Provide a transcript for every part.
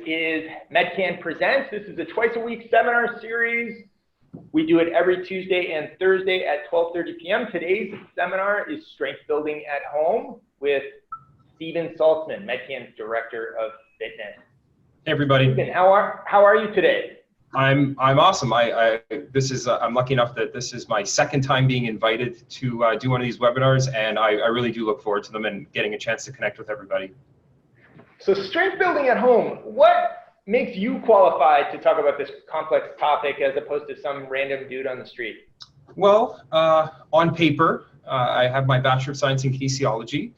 is Medcan Presents. This is a twice-a-week seminar series. We do it every Tuesday and Thursday at 12:30 p.m. Today's seminar is Strength Building at Home with Steven Saltzman, Medcan's Director of Fitness. Hey everybody. Steven, how are you today? I'm awesome. I'm lucky enough that this is my second time being invited to do one of these webinars, and I really do look forward to them and getting a chance to connect with everybody. So strength building at home, what makes you qualified to talk about this complex topic as opposed to some random dude on the street? Well, on paper, I have my Bachelor of Science in Kinesiology,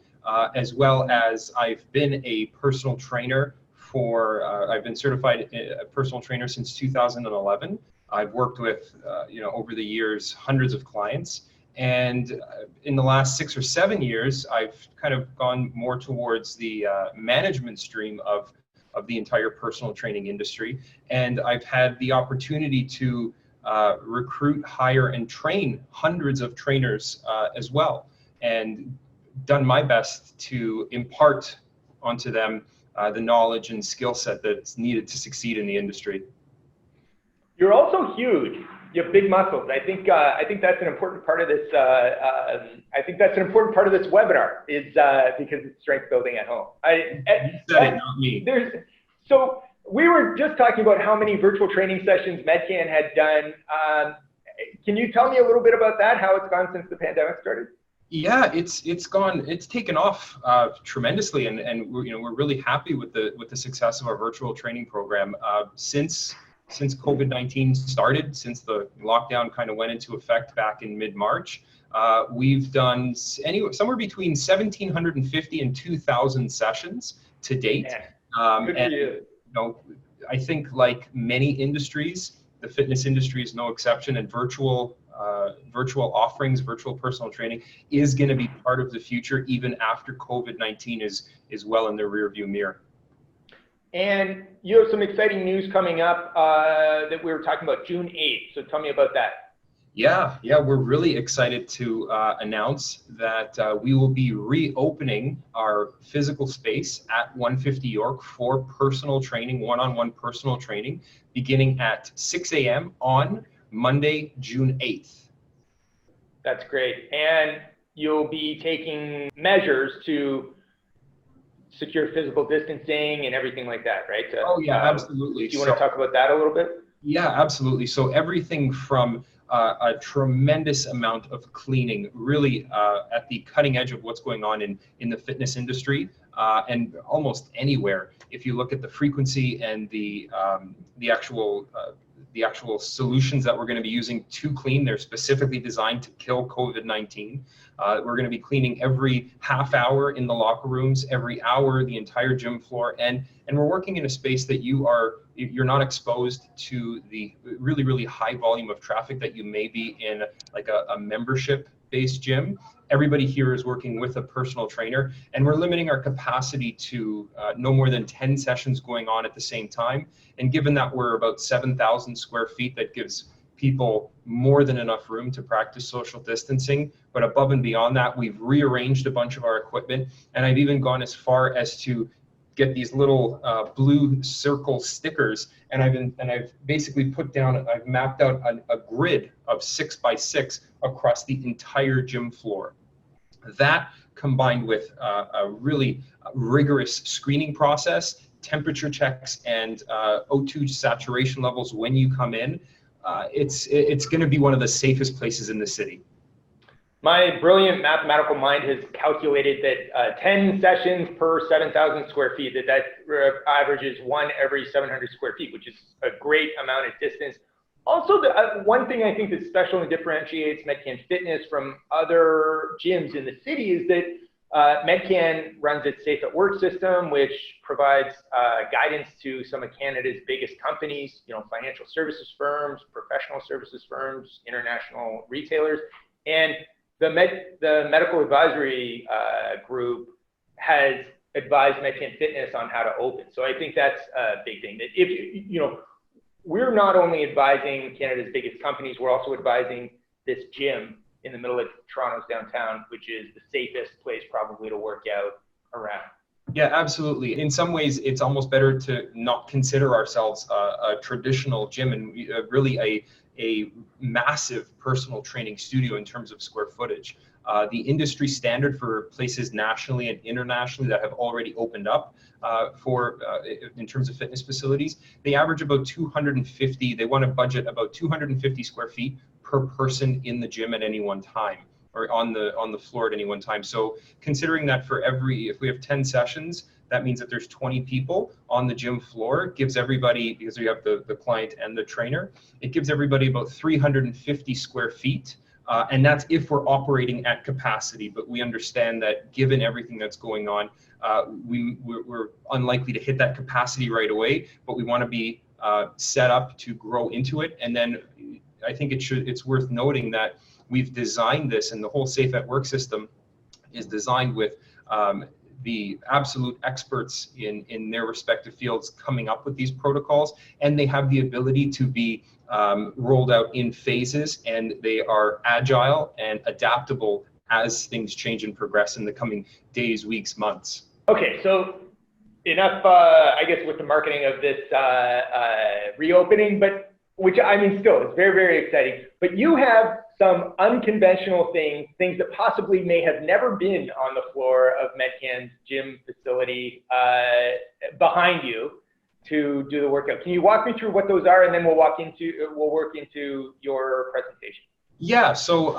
as well as I've been a personal trainer for, I've been certified a personal trainer since 2011. I've worked with, over the years, hundreds of clients. And in the last 6 or 7 years, I've kind of gone more towards the management stream of the entire personal training industry. And I've had the opportunity to recruit, hire, and train hundreds of trainers as well, and done my best to impart onto them the knowledge and skill set that's needed to succeed in the industry. You're also huge. You have big muscles. I think that's an important part of this. I think that's an important part of this webinar is because it's strength building at home. You said it, not me. So we were just talking about how many virtual training sessions Medcan had done. Can you tell me a little bit about that? How it's gone since the pandemic started? Yeah, it's taken off tremendously, and we're really happy with the success of our virtual training program since COVID-19 started, since the lockdown kind of went into effect back in mid-March. We've done somewhere between 1,750 and 2,000 sessions to date. I think like many industries, the fitness industry is no exception, and virtual offerings, virtual personal training is going to be part of the future even after COVID-19 is well in the rearview mirror. And you have some exciting news coming up that we were talking about June 8th. So tell me about that. Yeah, we're really excited to announce that we will be reopening our physical space at 150 York for personal training, one-on-one personal training, beginning at 6 a.m. on Monday, June 8th. That's great. And you'll be taking measures to secure physical distancing and everything like that, right? Oh yeah, absolutely. Do you want to talk about that a little bit? Yeah, absolutely. So everything from a tremendous amount of cleaning, really at the cutting edge of what's going on in the fitness industry and almost anywhere. If you look at the frequency and the actual solutions that we're going to be using to clean, they're specifically designed to kill COVID-19. We're going to be cleaning every half hour in the locker rooms, every hour, the entire gym floor, and we're working in a space that you're not exposed to the really, really high volume of traffic that you may be in like a membership-based gym. Everybody here is working with a personal trainer, and we're limiting our capacity to no more than 10 sessions going on at the same time. And given that we're about 7,000 square feet, that gives people more than enough room to practice social distancing. But above and beyond that, we've rearranged a bunch of our equipment, and I've even gone as far as to get these little blue circle stickers, and I've basically I've mapped out a grid of 6x6 across the entire gym floor. That combined with a really rigorous screening process, temperature checks, and O2 saturation levels when you come in, it's going to be one of the safest places in the city. My brilliant mathematical mind has calculated that 10 sessions per 7,000 square feet, that averages 1 every 700 square feet, which is a great amount of distance. Also, one thing I think that's special and differentiates Medcan Fitness from other gyms in the city is that Medcan runs its Safe at Work system, which provides guidance to some of Canada's biggest companies, financial services firms, professional services firms, international retailers, and the medical advisory group has advised Medcan Fitness on how to open. So I think that's a big thing. That if we're not only advising Canada's biggest companies, we're also advising this gym in the middle of Toronto's downtown, which is the safest place probably to work out around. Yeah, absolutely. In some ways, it's almost better to not consider ourselves a traditional gym and really a massive personal training studio in terms of square footage. The industry standard for places nationally and internationally that have already opened up in terms of fitness facilities, they average about 250. They want to budget about 250 square feet per person in the gym at any one time, or on the floor at any one time. So considering that if we have 10 sessions, that means that there's 20 people on the gym floor. It gives everybody, because you have the client and the trainer, it gives everybody about 350 square feet. And that's if we're operating at capacity. But we understand that given everything that's going on, we're unlikely to hit that capacity right away, but we want to be set up to grow into it. And then I think it's worth noting that we've designed this, and the whole Safe at Work system is designed with the absolute experts in their respective fields coming up with these protocols, and they have the ability to be rolled out in phases, and they are agile and adaptable as things change and progress in the coming days, weeks, months. Okay, so enough, I guess, with the marketing of this reopening, but which I mean, still, it's very, very exciting. But you have some unconventional things that possibly may have never been on the floor of Medcan's gym facility behind you to do the workout. Can you walk me through what those are, and then we'll work into your presentation? Yeah, so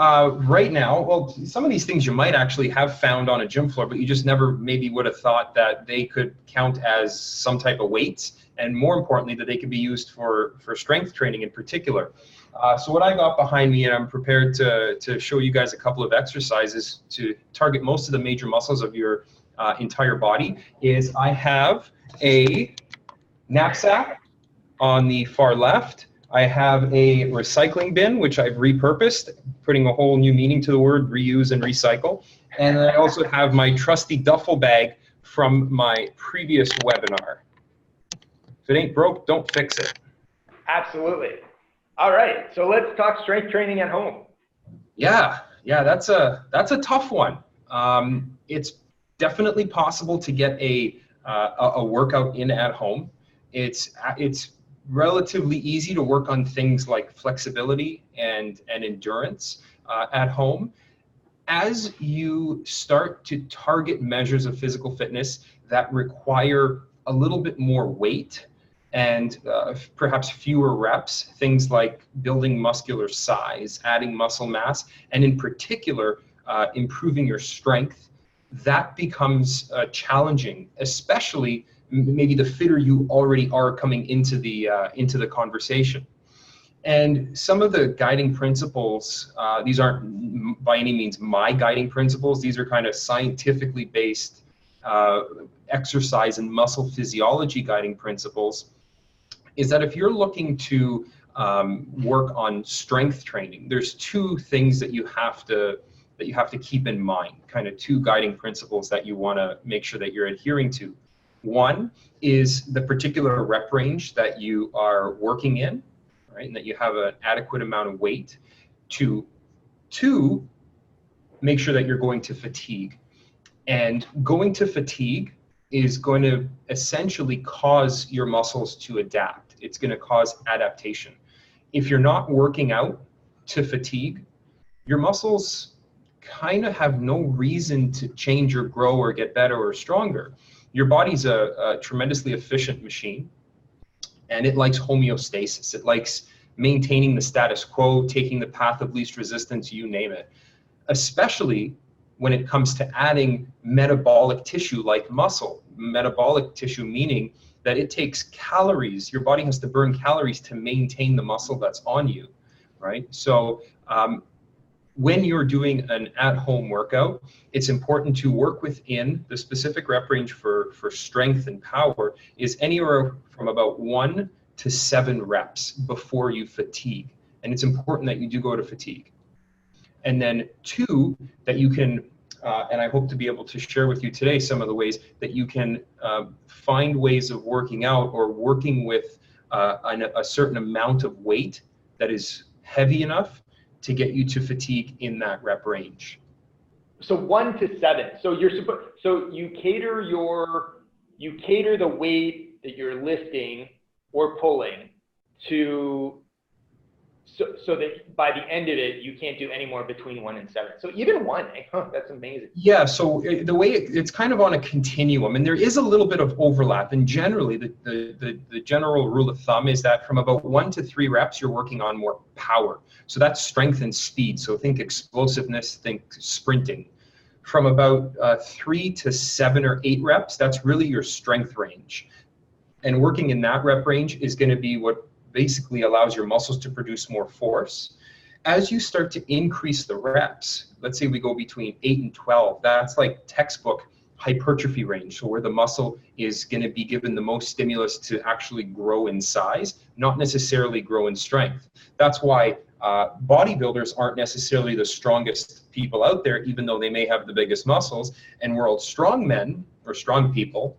right now, well, some of these things you might actually have found on a gym floor, but you just never maybe would have thought that they could count as some type of weights, and more importantly, that they could be used for strength training in particular. So what I got behind me, and I'm prepared to show you guys a couple of exercises to target most of the major muscles of your entire body, is I have a knapsack on the far left. I have a recycling bin, which I've repurposed, putting a whole new meaning to the word reuse and recycle. And I also have my trusty duffel bag from my previous webinar. If it ain't broke, don't fix it. Absolutely. All right, so let's talk strength training at home. Yeah, that's a tough one. It's definitely possible to get a workout in at home. It's relatively easy to work on things like flexibility and endurance at home. As you start to target measures of physical fitness that require a little bit more weight and perhaps fewer reps, things like building muscular size, adding muscle mass, and in particular, improving your strength, that becomes challenging, especially maybe the fitter you already are coming into the conversation. And some of the guiding principles, these aren't by any means my guiding principles, these are kind of scientifically based exercise and muscle physiology guiding principles, is that if you're looking to work on strength training, there's two things that you have to keep in mind, kind of two guiding principles that you want to make sure that you're adhering to. One is the particular rep range that you are working in, right, and that you have an adequate amount of weight. Two, make sure that you're going to fatigue. And going to fatigue is going to essentially cause your muscles to adapt. It's going to cause adaptation. If you're not working out to fatigue, your muscles kind of have no reason to change or grow or get better or stronger. Your body's a tremendously efficient machine, and it likes homeostasis. It likes maintaining the status quo, taking the path of least resistance, you name it, especially when it comes to adding metabolic tissue like muscle. Metabolic tissue meaning that it takes calories. Your body has to burn calories to maintain the muscle that's on you, right? So when you're doing an at-home workout, it's important to work within the specific rep range for strength and power is anywhere from about 1 to 7 reps before you fatigue. And it's important that you do go to fatigue. And then 2, that you can, and I hope to be able to share with you today some of the ways that you can find ways of working out or working with a certain amount of weight that is heavy enough to get you to fatigue in that rep range. So 1 to 7. So you cater the weight that you're lifting or pulling to so that by the end of it you can't do any more between 1 and 7. So even 1, that's amazing. Yeah, so the way it's kind of on a continuum, and there is a little bit of overlap. And generally, the general rule of thumb is that from about 1 to 3 reps, you're working on more power. So that's strength and speed. So think explosiveness, think sprinting. From about 3 to 7 or 8 reps, that's really your strength range. And working in that rep range is going to be what basically allows your muscles to produce more force. As you start to increase the reps, let's say we go between 8 and 12, that's like textbook hypertrophy range, so where the muscle is going to be given the most stimulus to actually grow in size, not necessarily grow in strength. That's why bodybuilders aren't necessarily the strongest people out there, even though they may have the biggest muscles, and world strong men or strong people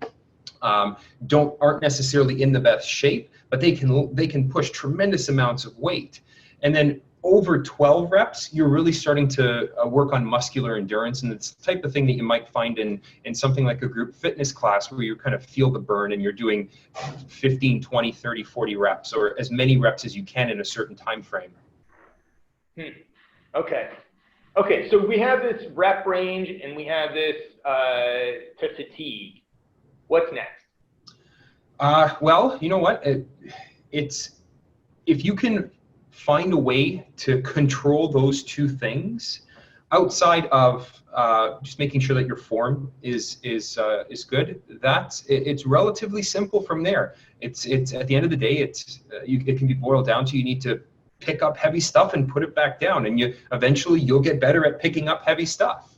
aren't necessarily in the best shape, but they can push tremendous amounts of weight. And then over 12 reps, you're really starting to work on muscular endurance, and it's the type of thing that you might find in something like a group fitness class where you kind of feel the burn and you're doing 15, 20, 30, 40 reps, or as many reps as you can in a certain time frame. Okay, so we have this rep range and we have this to fatigue. What's next? Well, you know what? It's if you can find a way to control those two things outside of just making sure that your form is good. It's relatively simple from there. It's at the end of the day, it can be boiled down to you need to pick up heavy stuff and put it back down, and eventually you'll get better at picking up heavy stuff.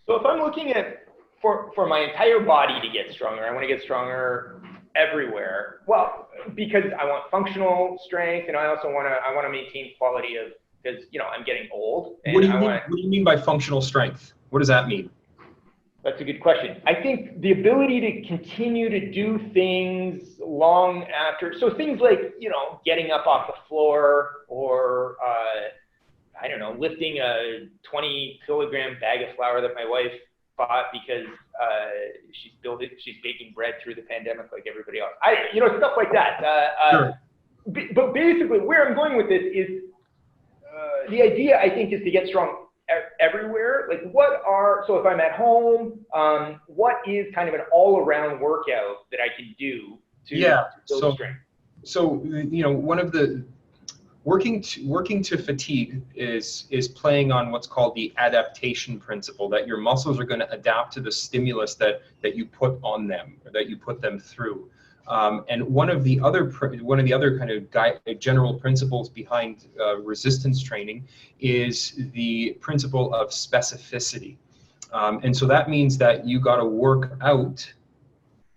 So if I'm looking at for my entire body to get stronger, I want to get stronger everywhere. Well, because I want functional strength, and I also want to maintain quality of, because I'm getting old. And what do you mean by functional strength? What does that mean? That's a good question. I think the ability to continue to do things long after, so things like getting up off the floor, or I don't know, lifting a 20-kilogram bag of flour that my wife bought because she's baking bread through the pandemic like everybody else. Stuff like that. Sure. But basically, where I'm going with this is the idea, I think, is to get strong everywhere. Like, so if I'm at home, what is kind of an all-around workout that I can do to build strength? So one of the working to fatigue is playing on what's called the adaptation principle, that your muscles are going to adapt to the stimulus that you put on them, or that you put them through. And one of the other kind of general principles behind resistance training is the principle of specificity. And so that means that you got to work out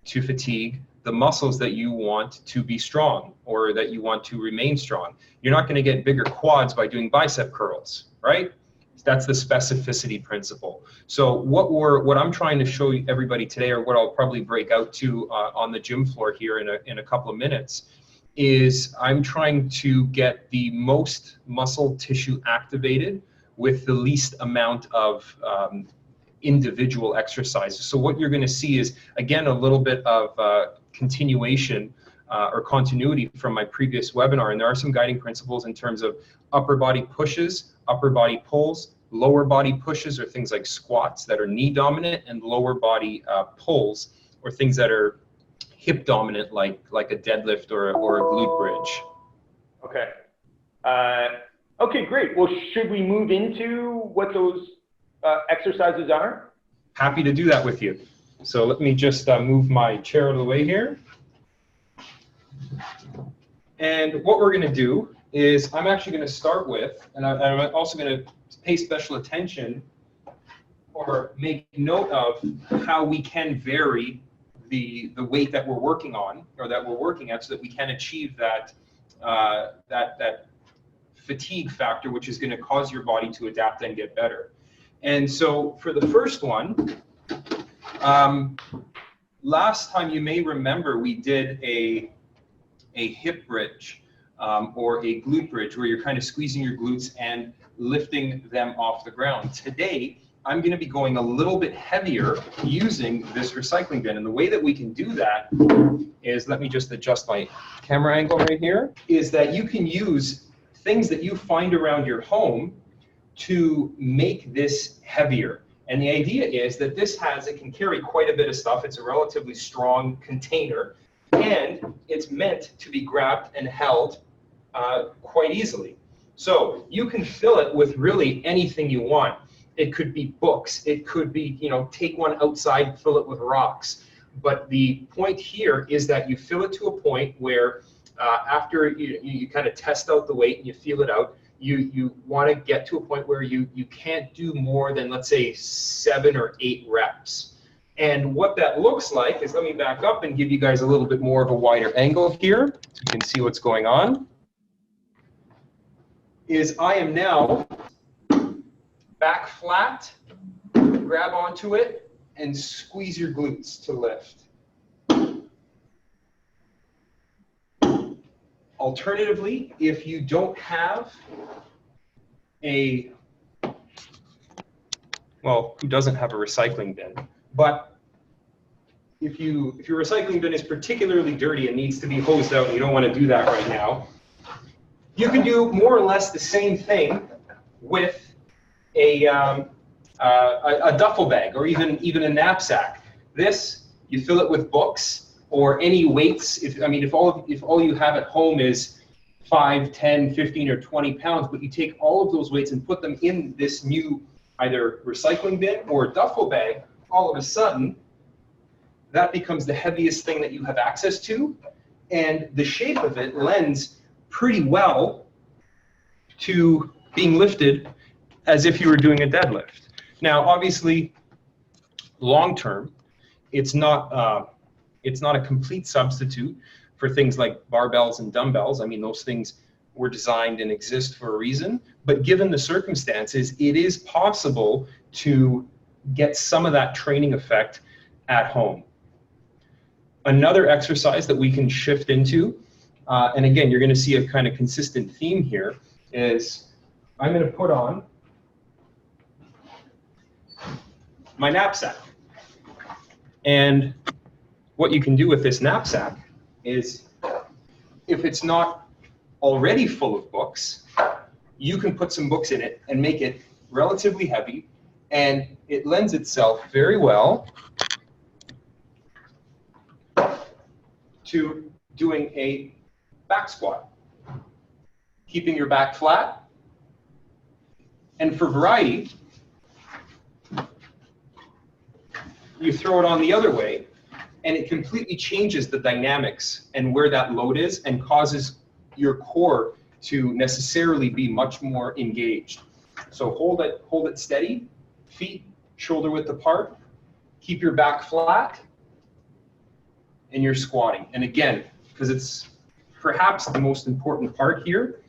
to fatigue the muscles that you want to be strong, or that you want to remain strong. You're not going to get bigger quads by doing bicep curls, right? That's the specificity principle. So what I'm trying to show everybody today, or what I'll probably break out to on the gym floor here in a couple of minutes, is I'm trying to get the most muscle tissue activated with the least amount of individual exercises. So what you're going to see is, again, a little bit of continuation or continuity from my previous webinar, and there are some guiding principles in terms of upper body pushes, upper body pulls, lower body pushes, or things like squats that are knee dominant, and lower body pulls, or things that are hip dominant, like a deadlift or a glute bridge. Okay. Okay, great. Well, should we move into what those exercises are? Happy to do that with you. So let me just move my chair out of the way here. And what we're going to do is, I'm actually going to start with, and I'm also going to pay special attention or make note of how we can vary the weight that we're working on, or that we're working at, so that we can achieve that fatigue factor, which is going to cause your body to adapt and get better. And so for the first one, last time you may remember we did a hip bridge or a glute bridge, where you're kind of squeezing your glutes and lifting them off the ground. Today, I'm going to be going a little bit heavier using this recycling bin. And the way that we can do that is, let me just adjust my camera angle right here, is that you can use things that you find around your home to make this heavier. And the idea is that it can carry quite a bit of stuff. It's a relatively strong container, and it's meant to be grabbed and held quite easily. So you can fill it with really anything you want. It could be books. It could be, take one outside, fill it with rocks. But the point here is that you fill it to a point where after you kind of test out the weight and you feel it out, you want to get to a point where you can't do more than, let's say, 7 or 8 reps. And what that looks like is, let me back up and give you guys a little bit more of a wider angle here so you can see what's going on. Is I am now back flat, grab onto it, and squeeze your glutes to lift. Alternatively, if you don't have who doesn't have a recycling bin? But if your recycling bin is particularly dirty and needs to be hosed out, and you don't want to do that right now, you can do more or less the same thing with a duffel bag or even a knapsack. This, you fill it with books or any weights. If all you have at home is 5, 10, 15, or 20 pounds, but you take all of those weights and put them in this new either recycling bin or duffel bag, all of a sudden, that becomes the heaviest thing that you have access to, and the shape of it lends pretty well to being lifted as if you were doing a deadlift. Now, obviously, long term, it's not a complete substitute for things like barbells and dumbbells. Those things were designed and exist for a reason, but given the circumstances, it is possible to get some of that training effect at home. Another exercise that we can shift into, and again, you're going to see a kind of consistent theme here, is I'm going to put on my knapsack. And what you can do with this knapsack is, if it's not already full of books, you can put some books in it and make it relatively heavy, and it lends itself very well to doing a back squat, keeping your back flat. And for variety, you throw it on the other way, and it completely changes the dynamics and where that load is, and causes your core to necessarily be much more engaged. So hold it steady, feet shoulder width apart, keep your back flat, and you're squatting. And again, because it's perhaps the most important part here,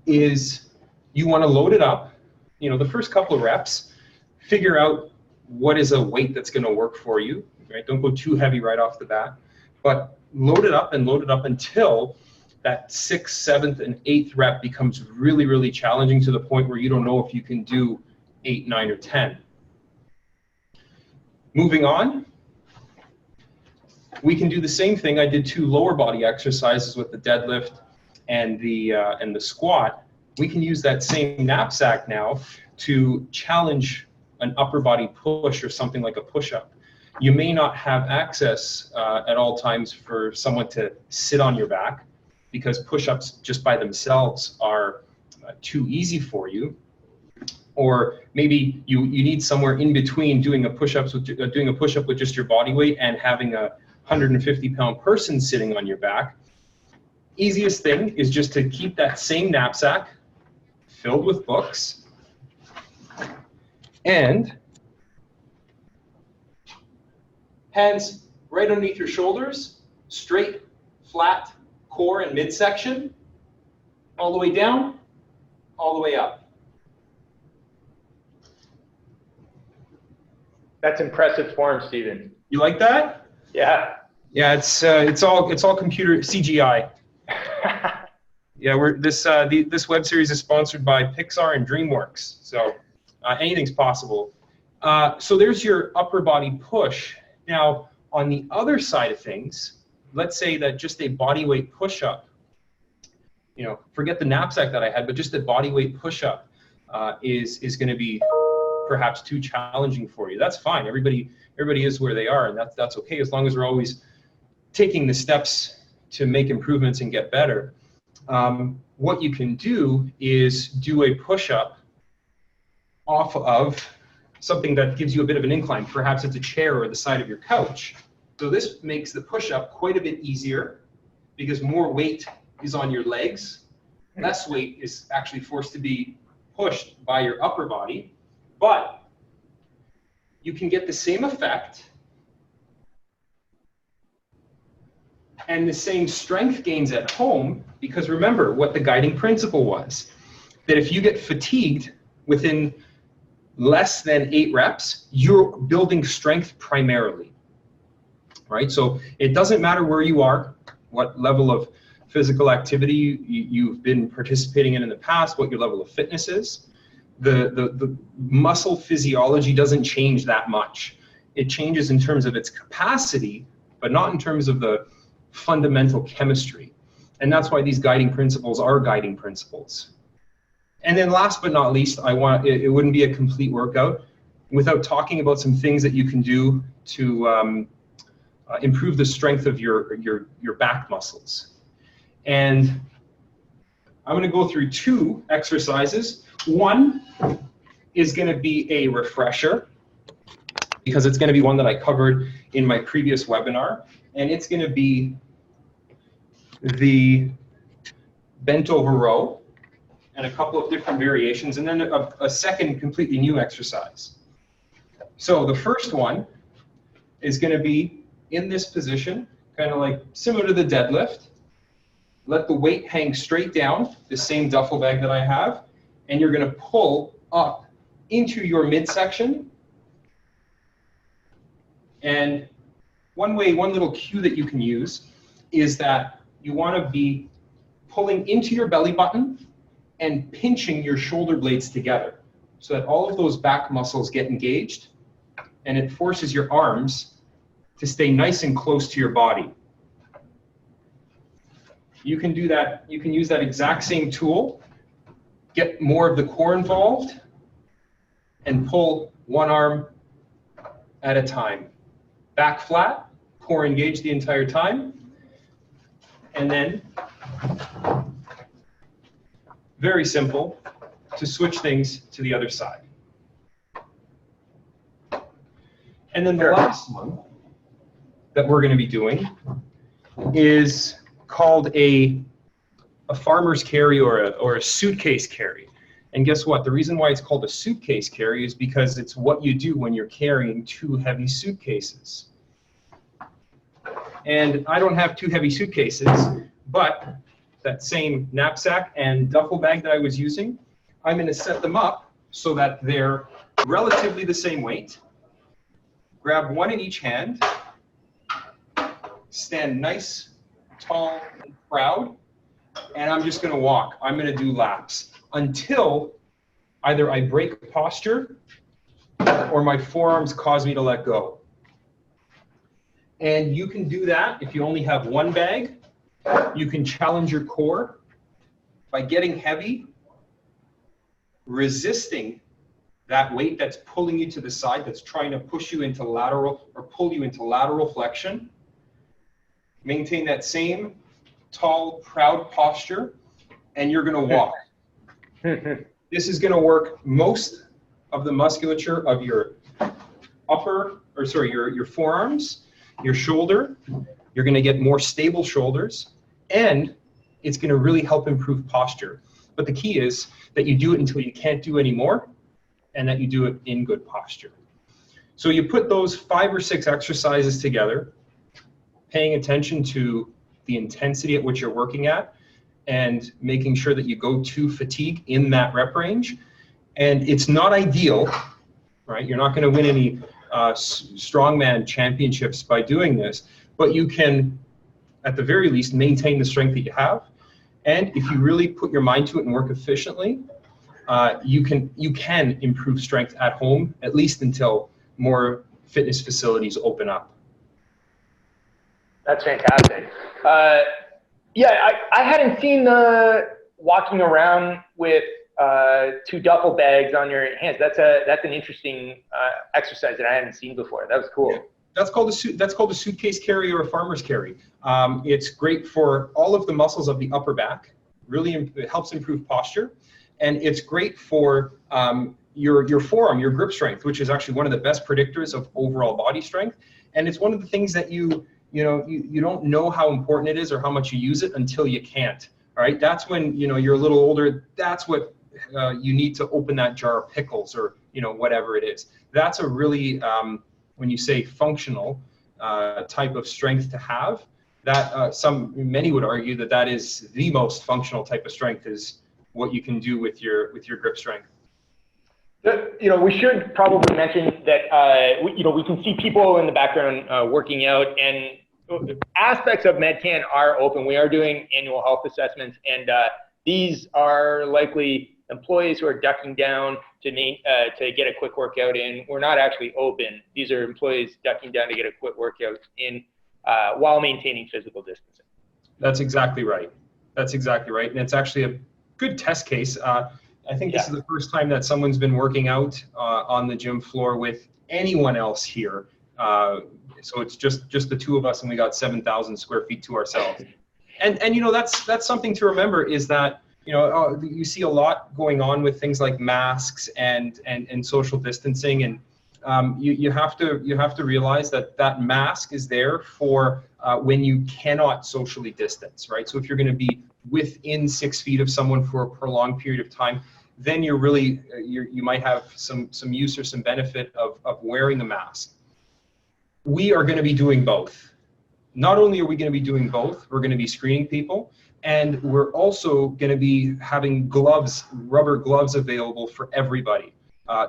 is you want to load it up. The first couple of reps, figure out what is a weight that's going to work for you, right? Don't go too heavy right off the bat, but load it up until that 6th, 7th, and 8th rep becomes really, really challenging, to the point where you don't know if you can do 8, 9, or 10. Moving on, we can do the same thing. I did 2 lower body exercises with the deadlift and the squat. We can use that same knapsack now to challenge an upper body push or something like a push-up. You may not have access at all times for someone to sit on your back, because push-ups just by themselves are too easy for you. Or maybe you need somewhere in between doing a push-up with just your body weight and having a 150-pound person sitting on your back. Easiest thing is just to keep that same knapsack filled with books, and hands right underneath your shoulders, straight, flat core and midsection, all the way down, all the way up. That's impressive form, Stephen. You like that? Yeah. Yeah, it's all computer CGI. Yeah, this web series is sponsored by Pixar and DreamWorks, so anything's possible. So there's your upper body push. Now, on the other side of things, let's say that just a body weight push-up, you know, forget the knapsack that I had, but just a body weight push-up is going to be perhaps too challenging for you. That's fine. Everybody is where they are, and that's okay, as long as we're always taking the steps to make improvements and get better. What you can do is do a push-up off of something that gives you a bit of an incline. Perhaps it's a chair or the side of your couch. So this makes the push-up quite a bit easier because more weight is on your legs. Less weight is actually forced to be pushed by your upper body, but you can get the same effect and the same strength gains at home, because remember what the guiding principle was, that if you get fatigued within less than 8 reps, you're building strength primarily, right? So it doesn't matter where you are, what level of physical activity you've been participating in the past, what your level of fitness is. The muscle physiology doesn't change that much. It changes in terms of its capacity, but not in terms of the fundamental chemistry. And that's why these guiding principles are guiding principles. And then last but not least, it wouldn't be a complete workout without talking about some things that you can do to improve the strength of your back muscles. And I'm going to go through 2 exercises. One is going to be a refresher, because it's going to be one that I covered in my previous webinar, and it's going to be the bent over row and a couple of different variations, and then a second completely new exercise. So the first one is going to be in this position, kind of like similar to the deadlift. Let the weight hang straight down, the same duffel bag that I have, and you're going to pull up into your midsection. And one little cue that you can use is that you want to be pulling into your belly button and pinching your shoulder blades together so that all of those back muscles get engaged, and it forces your arms to stay nice and close to your body. You can do that. You can use that exact same tool, get more of the core involved, and pull one arm at a time. Back flat, core engaged the entire time, and then very simple to switch things to the other side. And then the last one that we're going to be doing is called a farmer's carry or a suitcase carry. And guess what? The reason why it's called a suitcase carry is because it's what you do when you're carrying 2 heavy suitcases. And I don't have 2 heavy suitcases, but that same knapsack and duffel bag that I was using, I'm going to set them up so that they're relatively the same weight. Grab one in each hand, stand nice, tall, and proud, and I'm just going to walk. I'm going to do laps until either I break posture or my forearms cause me to let go. And you can do that if you only have one bag. You can challenge your core by getting heavy, resisting that weight that's pulling you to the side, that's trying to push you into lateral or pull you into lateral flexion. Maintain that same tall, proud posture, and you're going to walk. This is going to work most of the musculature of your your forearms, your shoulder. You're going to get more stable shoulders, and it's going to really help improve posture. But the key is that you do it until you can't do anymore, and that you do it in good posture. So you put those 5 or 6 exercises together, paying attention to the intensity at which you're working at, and making sure that you go to fatigue in that rep range. And it's not ideal, right? You're not going to win any strongman championships by doing this, but you can, at the very least, maintain the strength that you have. And if you really put your mind to it and work efficiently, you can improve strength at home, at least until more fitness facilities open up. That's fantastic. Yeah, I hadn't seen the walking around with 2 duffel bags on your hands. That's an interesting exercise that I hadn't seen before. That was cool. Yeah. That's called a suitcase carry or a farmer's carry. It's great for all of the muscles of the upper back. Really, it helps improve posture, and it's great for your forearm, your grip strength, which is actually one of the best predictors of overall body strength. And it's one of the things that you don't know how important it is or how much you use it until you can't. All right, that's when you're a little older. That's what you need to open that jar of pickles or whatever it is. That's a really when you say functional type of strength to have, that many would argue that is the most functional type of strength, is what you can do with your grip strength. We should probably mention that we can see people in the background working out, and aspects of Medcan are open. We are doing annual health assessments, and these are likely employees who are ducking down to get a quick workout in. We're not actually open. These are employees ducking down to get a quick workout in while maintaining physical distancing. That's exactly right. And it's actually a good test case. I think this is the first time that someone's been working out on the gym floor with anyone else here. So it's just the 2 of us, and we got 7,000 square feet to ourselves. And that's something to remember, is that you see a lot going on with things like masks and social distancing, and you have to realize that mask is there for when you cannot socially distance, right? So if you're going to be within 6 feet of someone for a prolonged period of time, then you might have some use or some benefit of wearing a mask. We are going to be doing both. Not only are we going to be doing both, we're going to be screening people, and we're also going to be having gloves, rubber gloves available for everybody,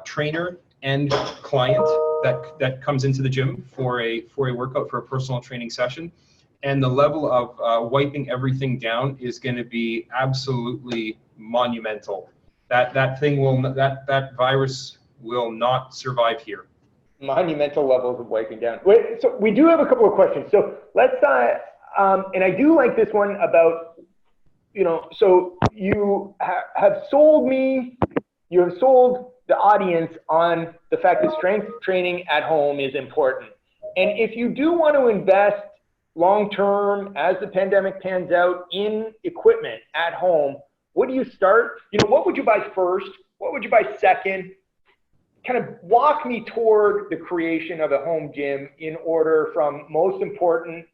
trainer and client that comes into the gym for a workout, for a personal training session. And the level of wiping everything down is going to be absolutely monumental. That virus will not survive here. Monumental levels of wiping down. Wait, so we do have a couple of questions. So let's, and I do like this one about, so you have sold the audience on the fact that strength training at home is important. And if you do want to invest long-term, as the pandemic pans out, in equipment at home, what do you start? What would you buy first? What would you buy second? Kind of walk me toward the creation of a home gym in order from most important,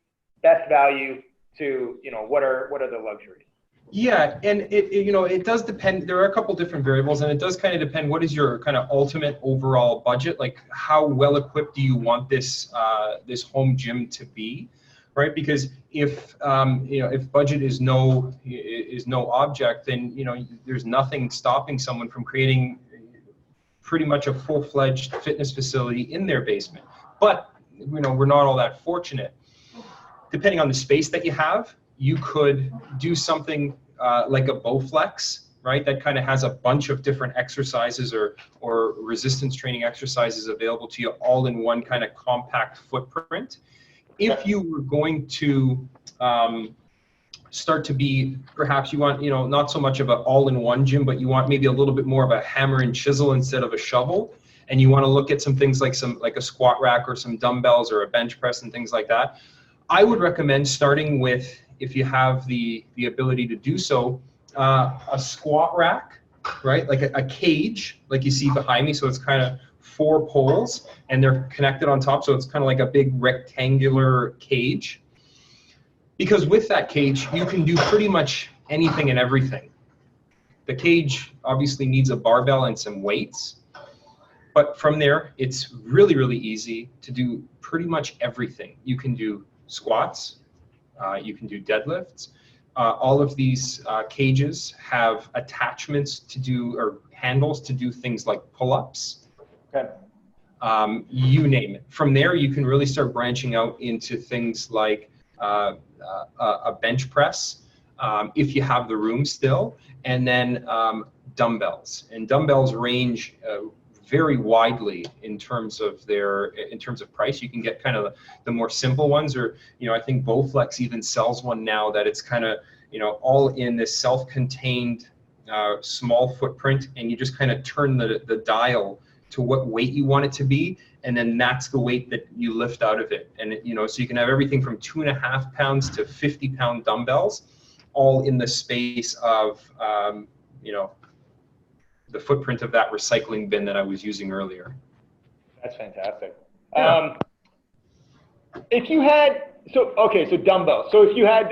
best value to, what are the luxuries? Yeah, and it does depend. There are a couple different variables, and it does kind of depend what is your kind of ultimate overall budget. Like, how well equipped do you want this home gym to be, right? Because if budget is no object, then there's nothing stopping someone from creating pretty much a full-fledged fitness facility in their basement. But we're not all that fortunate. Depending on the space that you have, you could do something like a Bowflex, right? That kind of has a bunch of different exercises or resistance training exercises available to you all in one kind of compact footprint. If you were going to start to be, perhaps you want, not so much of an all-in-one gym, but you want maybe a little bit more of a hammer and chisel instead of a shovel, and you want to look at some things like a squat rack or some dumbbells or a bench press and things like that, I would recommend starting with, if you have the ability to do so, a squat rack, right? Like a cage, like you see behind me. So it's kind of 4 poles and they're connected on top. So it's kind of like a big rectangular cage. Because with that cage, you can do pretty much anything and everything. The cage obviously needs a barbell and some weights. But from there, it's really, really easy to do pretty much everything. You can do squats, you can do deadlifts. All of these cages have attachments to do, or handles to do things like pull-ups. Okay. You name it. From there, you can really start branching out into things like a bench press, if you have the room still, and then dumbbells, and dumbbells range very widely in terms of price. You can get kind of the more simple ones, or I think Bowflex even sells one now that it's kind of all in this self-contained small footprint, and you just kind of turn the dial to what weight you want it to be, and then that's the weight that you lift out of it. And so you can have everything from 2.5 pounds to 50-pound dumbbells, all in the space of the footprint of that recycling bin that I was using earlier. That's fantastic. Yeah. If you had, so dumbbells. So if you had,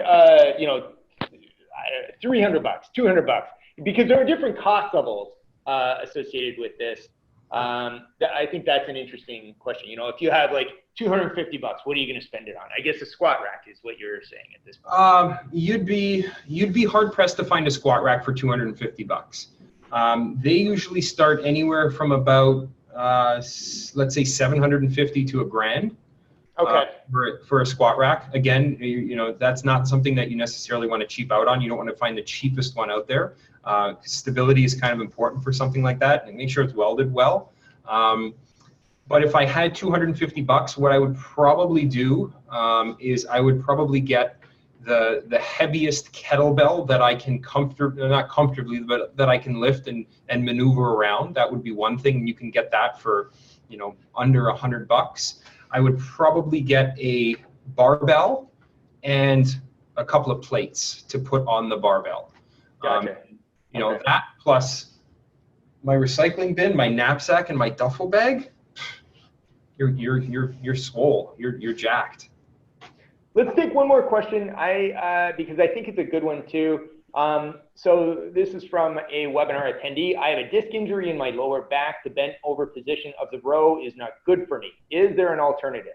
$300, $200, because there are different cost levels associated with this. I think that's an interesting question. If you have like $250, what are you going to spend it on? I guess a squat rack is what you're saying at this point. You'd be hard pressed to find a squat rack for $250. They usually start anywhere from about let's say $750 to $1,000. Okay. For a squat rack. Again, that's not something that you necessarily want to cheap out on. You don't want to find the cheapest one out there. Stability is kind of important for something like that, and make sure it's welded well. But if I had $250, what I would probably do is I would probably get the heaviest kettlebell that I can not comfortably, but that I can lift and maneuver around. That would be one thing. You can get that for under $100. I would probably get a barbell and a couple of plates to put on the barbell. Gotcha. Okay. That plus my recycling bin, my knapsack, and my duffel bag. You're swole. You're jacked. Let's take one more question. Because I think it's a good one too. So this is from a webinar attendee. I have a disc injury in my lower back. The bent over position of the row is not good for me. Is there an alternative?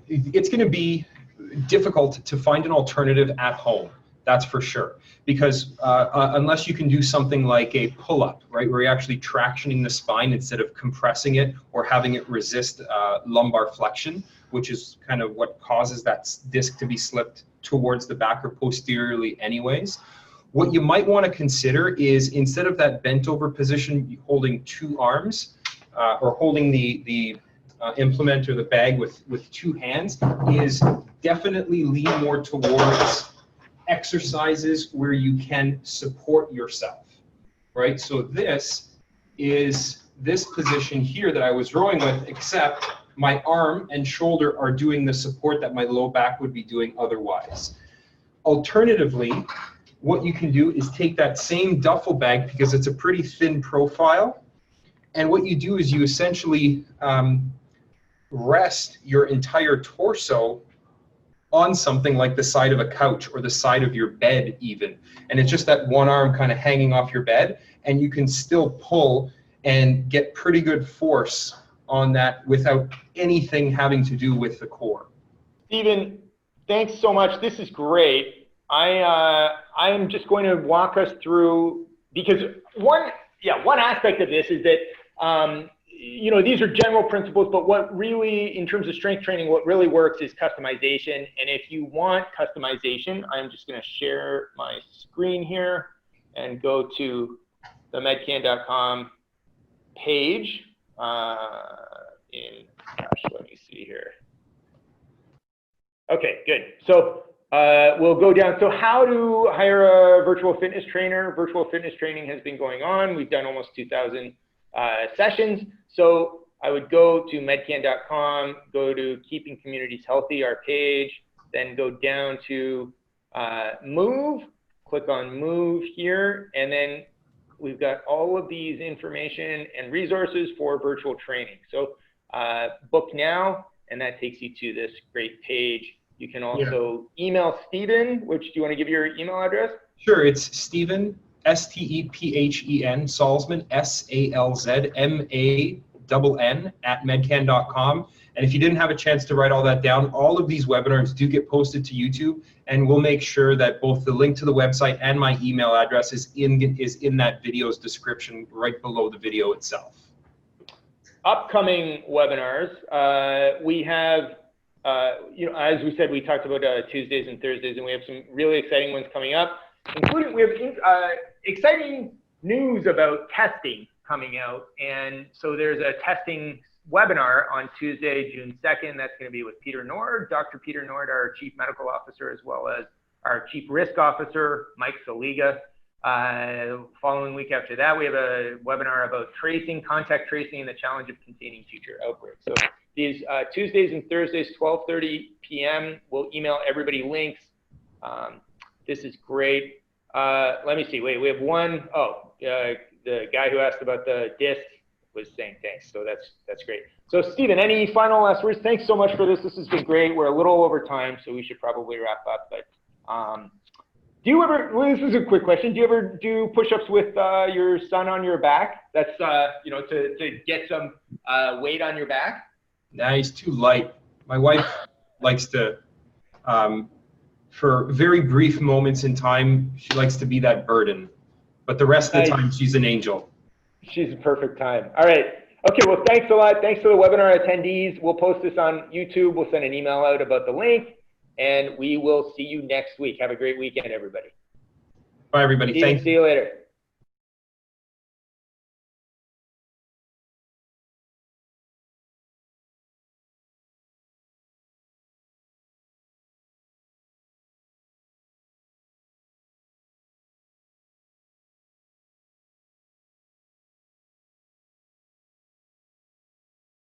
It's going to be difficult to find an alternative at home. That's for sure. Because unless you can do something like a pull-up, right, where you're actually tractioning the spine instead of compressing it or having it resist lumbar flexion, which is kind of what causes that disc to be slipped towards the back or posteriorly anyways. What you might want to consider is, instead of that bent over position, holding two arms or holding the implement or the bag with two hands, is definitely lean more towards exercises where you can support yourself, right? So this is this position here that I was rowing with, except my arm and shoulder are doing the support that my low back would be doing otherwise. Alternatively, what you can do is take that same duffel bag, because it's a pretty thin profile, and what you do is you essentially rest your entire torso on something like the side of a couch or the side of your bed even. And it's just that one arm kind of hanging off your bed, and you can still pull and get pretty good force on that without anything having to do with the core. Stephen, thanks so much. This is great. I'm just going to walk us through, because one aspect of this is that these are general principles, but what really, in terms of strength training, what really works is customization. And if you want customization, I'm just going to share my screen here and go to the medcan.com page. Let me see here. Okay, good. So we'll go down. So how to hire a virtual fitness trainer. Virtual fitness training has been going on. We've done almost 2,000 sessions. So I would go to medcan.com, go to Keeping Communities Healthy, our page, then go down to Move, click on Move here, and then we've got all of these information and resources for virtual training. So book now, and that takes you to this great page. You can also email Stephen, which, do you want to give your email address? Sure, it's Stephen, Stephen, Salzman, SALZMANN @medcan.com. And if you didn't have a chance to write all that down, all of these webinars do get posted to YouTube, and we'll make sure that both the link to the website and my email address is in that video's description right below the video itself. Upcoming webinars, we have, as we said, we talked about Tuesdays and Thursdays, and we have some really exciting ones coming up, including we have exciting news about testing coming out. And so there's a testing webinar on Tuesday, June 2nd. That's going to be with Peter Nord, Dr. Peter Nord, our Chief Medical Officer, as well as our Chief Risk Officer, Mike Saliga. Following week after that, we have a webinar about tracing, contact tracing, and the challenge of containing future outbreaks. So these Tuesdays and Thursdays, 12:30 p.m. We'll email everybody links. This is great. Let me see. Wait, we have one. Oh, the guy who asked about the disc was saying thanks. So that's great. So Stephen, any final last words? Thanks so much for this. This has been great. We're a little over time, so we should probably wrap up. But do you ever? Well, this is a quick question. Do you ever do push-ups with your son on your back? That's you know, to get some weight on your back. Nah, he's too light. My wife likes to, for very brief moments in time, she likes to be that burden. But the rest of the time, she's an angel. She's a perfect time. All right. Okay, well, thanks a lot. Thanks to the webinar attendees. We'll post this on YouTube. We'll send an email out about the link, and we will see you next week. Have a great weekend, everybody. Bye, everybody. Thanks. See you later.